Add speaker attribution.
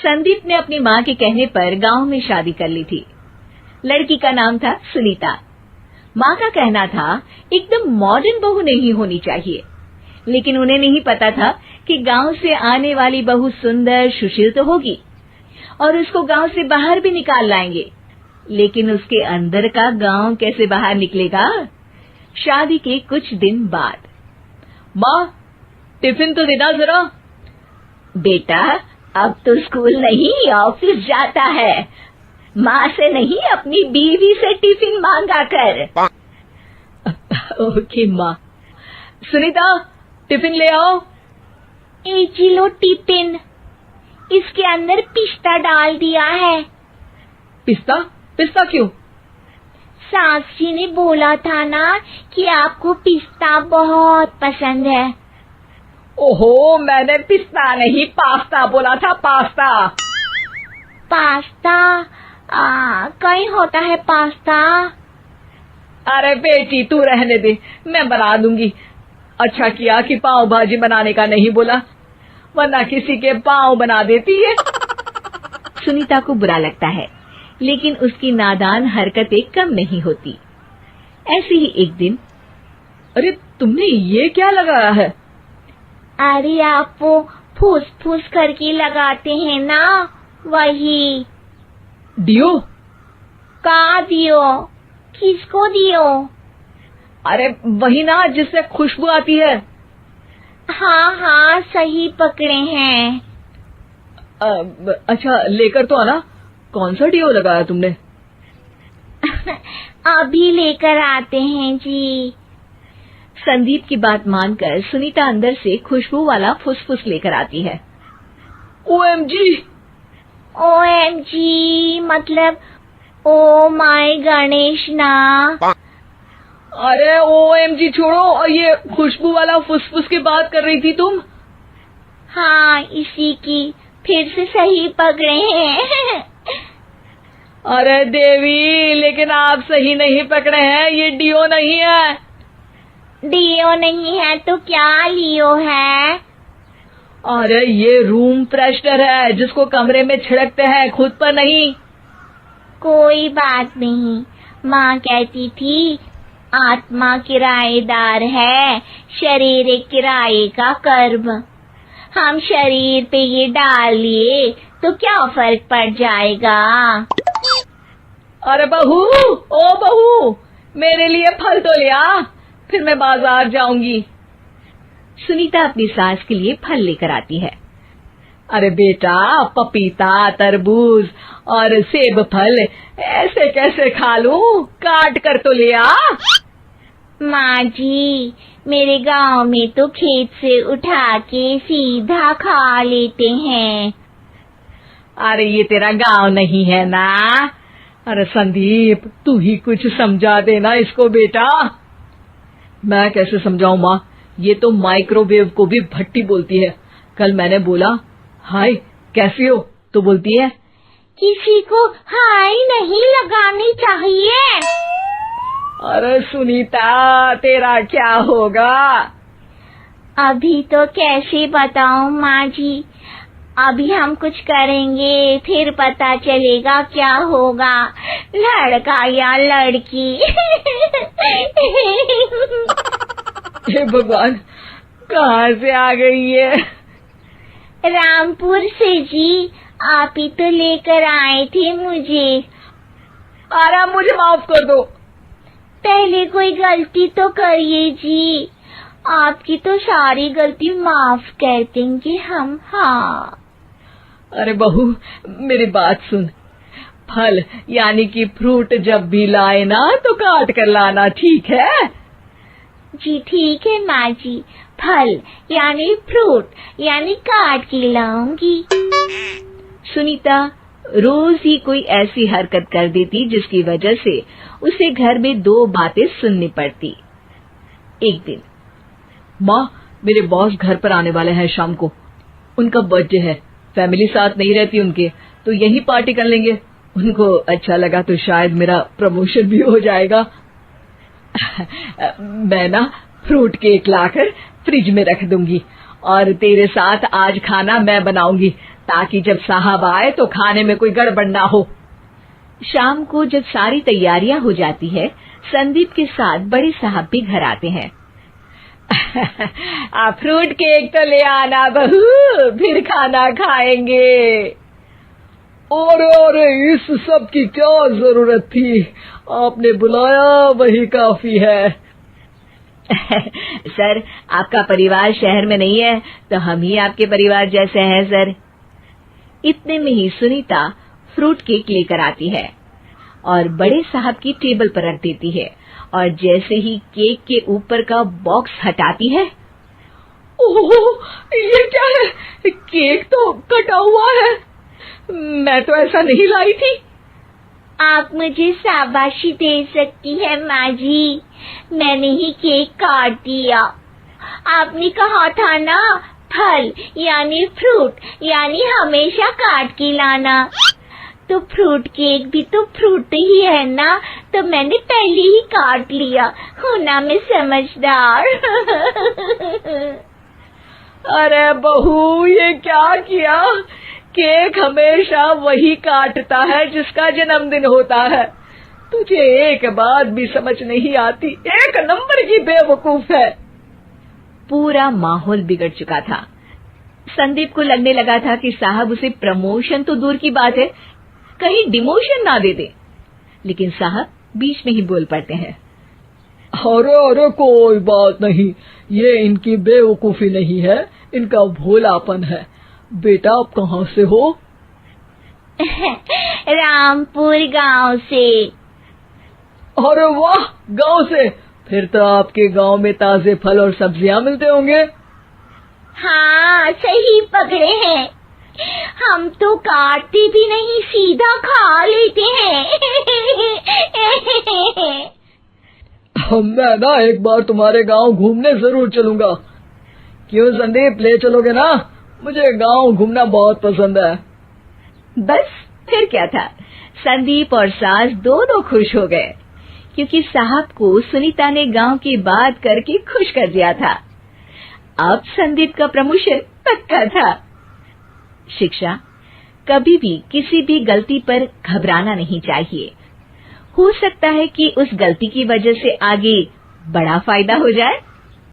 Speaker 1: संदीप ने अपनी माँ के कहने पर गांव में शादी कर ली थी। लड़की का नाम था सुनीता। माँ का कहना था एकदम मॉडर्न बहू नहीं होनी चाहिए, लेकिन उन्हें नहीं पता था कि गांव से आने वाली बहू सुंदर सुशील तो होगी और उसको गांव से बाहर भी निकाल लाएंगे, लेकिन उसके अंदर का गांव कैसे बाहर निकलेगा। शादी के कुछ दिन बाद,
Speaker 2: माँ टिफिन तो देना जरा।
Speaker 1: बेटा अब तो स्कूल नहीं ऑफिस जाता है, माँ से नहीं अपनी बीवी से टिफिन मांगा कर।
Speaker 2: ओके माँ। सुनीता टिफिन ले आओ।
Speaker 3: 1 किलो टिफिन, इसके अंदर पिस्ता डाल दिया है।
Speaker 2: पिस्ता? पिस्ता क्यों?
Speaker 3: सास जी ने बोला था ना कि आपको पिस्ता बहुत पसंद है।
Speaker 2: ओहो, मैंने पिस्ता नहीं पास्ता बोला था, पास्ता।
Speaker 3: पास्ता? कहीं होता है पास्ता?
Speaker 2: अरे बेटी तू रहने दे, मैं बना दूंगी। अच्छा किया कि पाव भाजी बनाने का नहीं बोला, वरना किसी के पाव बना देती है।
Speaker 1: सुनीता को बुरा लगता है, लेकिन उसकी नादान हरकतें कम नहीं होती। ऐसे ही एक दिन,
Speaker 2: अरे तुमने ये क्या लगाया है?
Speaker 3: अरे आप वो फूस फूस करके लगाते हैं ना, वही।
Speaker 2: डियो?
Speaker 3: का दियो? किसको दियो?
Speaker 2: अरे वही ना जिससे खुशबू आती है।
Speaker 3: हाँ सही पकड़े हैं।
Speaker 2: अच्छा लेकर तो आना। कौन सा डियो लगाया तुमने?
Speaker 3: अभी लेकर आते हैं जी।
Speaker 1: संदीप की बात मानकर सुनीता अंदर से खुशबू वाला फुसफुस लेकर आती है।
Speaker 2: OMG!
Speaker 3: OMG मतलब ओ माय गणेश ना।
Speaker 2: अरे OMG छोड़ो, और ये खुशबू वाला फुसफुस की बात कर रही थी तुम?
Speaker 3: हाँ इसी की, फिर से सही पकड़े हैं।
Speaker 2: अरे देवी, लेकिन आप सही नहीं पकड़े हैं, ये डियो नहीं है।
Speaker 3: डियो नहीं है तो क्या लियो है?
Speaker 2: अरे ये रूम फ्रेशनर है, जिसको कमरे में छिड़कते हैं, खुद पर नहीं।
Speaker 3: कोई बात नहीं, माँ कहती थी आत्मा किराएदार है, शरीर एक किराए का कर्म। हम शरीर पे ये डाल लिए तो क्या फर्क पड़ जाएगा।
Speaker 2: अरे बहू, ओ बहू, मेरे लिए फल तो ले आ, फिर मैं बाजार जाऊंगी।
Speaker 1: सुनीता अपनी सास के लिए फल लेकर आती है।
Speaker 2: अरे बेटा, पपीता, तरबूज और सेब फल ऐसे कैसे खा लूं? काट कर तो ले आ।
Speaker 3: माँ जी, मेरे गांव में तो खेत से उठा के सीधा खा लेते हैं।
Speaker 2: अरे ये तेरा गांव नहीं है ना। अरे संदीप, तू ही कुछ समझा देना इसको बेटा। मैं कैसे समझाऊं माँ, ये तो माइक्रोवेव को भी भट्टी बोलती है। कल मैंने बोला हाय कैसी हो, तो बोलती है
Speaker 3: किसी को हाय नहीं लगानी चाहिए।
Speaker 2: अरे सुनीता, तेरा क्या होगा?
Speaker 3: अभी तो कैसे बताऊं माँ जी, अभी हम कुछ करेंगे फिर पता चलेगा क्या होगा, लड़का या लड़की।
Speaker 2: हे भगवान, कहाँ से आ गई है?
Speaker 3: रामपुर से जी, आप ही तो लेकर आए थे मुझे।
Speaker 2: अरे मुझे माफ कर दो।
Speaker 3: पहले कोई गलती तो करिए जी, आपकी तो सारी गलती माफ कर देंगे हम। हाँ
Speaker 2: अरे बहू, मेरी बात सुन। फल यानी कि फ्रूट जब भी लाए ना तो काट कर लाना, ठीक है?
Speaker 3: जी ठीक है माँ जी, फल यानी फ्रूट यानी काट के लाऊंगी।
Speaker 1: सुनीता रोज ही कोई ऐसी हरकत कर देती जिसकी वजह से उसे घर में 2 बातें सुननी पड़ती। एक दिन,
Speaker 2: माँ मेरे बॉस घर पर आने वाले हैं शाम को, उनका बर्थडे है, फैमिली साथ नहीं रहती उनके, तो यही पार्टी कर लेंगे। उनको अच्छा लगा तो शायद मेरा प्रमोशन भी हो जाएगा। मैं ना फ्रूट केक लाकर फ्रिज में रख दूंगी और तेरे साथ आज खाना मैं बनाऊंगी, ताकि जब साहब आए तो खाने में कोई गड़बड़ ना हो।
Speaker 1: शाम को जब सारी तैयारियां हो जाती है, संदीप के साथ बड़े साहब भी घर आते हैं।
Speaker 2: फ्रूट केक तो ले आना बहू, फिर खाना खाएंगे।
Speaker 4: अरे इस सब की क्या जरूरत थी, आपने बुलाया वही काफी है।
Speaker 1: सर, आपका परिवार शहर में नहीं है तो हम ही आपके परिवार जैसे हैं सर। इतने में ही सुनीता फ्रूट केक लेकर आती है और बड़े साहब की टेबल पर रख देती है, और जैसे ही केक के ऊपर का बॉक्स हटाती है,
Speaker 2: ओह, ये क्या है? केक तो कटा हुआ है। मैं तो ऐसा नहीं लाई थी।
Speaker 3: आप मुझे शाबाशी दे सकती है माँ जी, मैंने ही केक काट दिया। आपने कहा था ना, फल यानी फ्रूट यानी हमेशा काट के लाना, तो फ्रूट केक भी तो फ्रूट ही है ना, तो मैंने पहले ही काट लिया। हूँ ना मैं समझदार।
Speaker 2: अरे बहू, ये क्या किया? केक हमेशा वही काटता है जिसका जन्मदिन होता है। तुझे एक बात भी समझ नहीं आती, एक नंबर की बेवकूफ है।
Speaker 1: पूरा माहौल बिगड़ चुका था। संदीप को लगने लगा था कि साहब उसे प्रमोशन तो दूर की बात है, कहीं डिमोशन ना दे दे, लेकिन साहब बीच में ही बोल पड़ते हैं।
Speaker 4: अरे कोई बात नहीं, ये इनकी बेवकूफी नहीं है, इनका भोलापन है। बेटा आप कहाँ से हो?
Speaker 3: रामपुर गांव से।
Speaker 4: अरे वाह, गांव से? फिर तो आपके गांव में ताजे फल और सब्जियां मिलते होंगे।
Speaker 3: हाँ, सही पकड़े हैं। हम तो काटते भी नहीं, सीधा खा लेते हैं।
Speaker 4: मैं ना एक बार तुम्हारे गांव घूमने जरूर चलूंगा। क्यों संदीप, ले चलोगे ना? मुझे गांव घूमना बहुत पसंद है।
Speaker 1: बस फिर क्या था, संदीप और सास दोनों खुश हो गए, क्योंकि साहब को सुनीता ने गांव की बात करके खुश कर दिया था। अब संदीप का प्रमोशन पक्का था। शिक्षा, कभी भी किसी भी गलती पर घबराना नहीं चाहिए। हो सकता है कि उस गलती की वजह से आगे बड़ा फायदा हो जाए।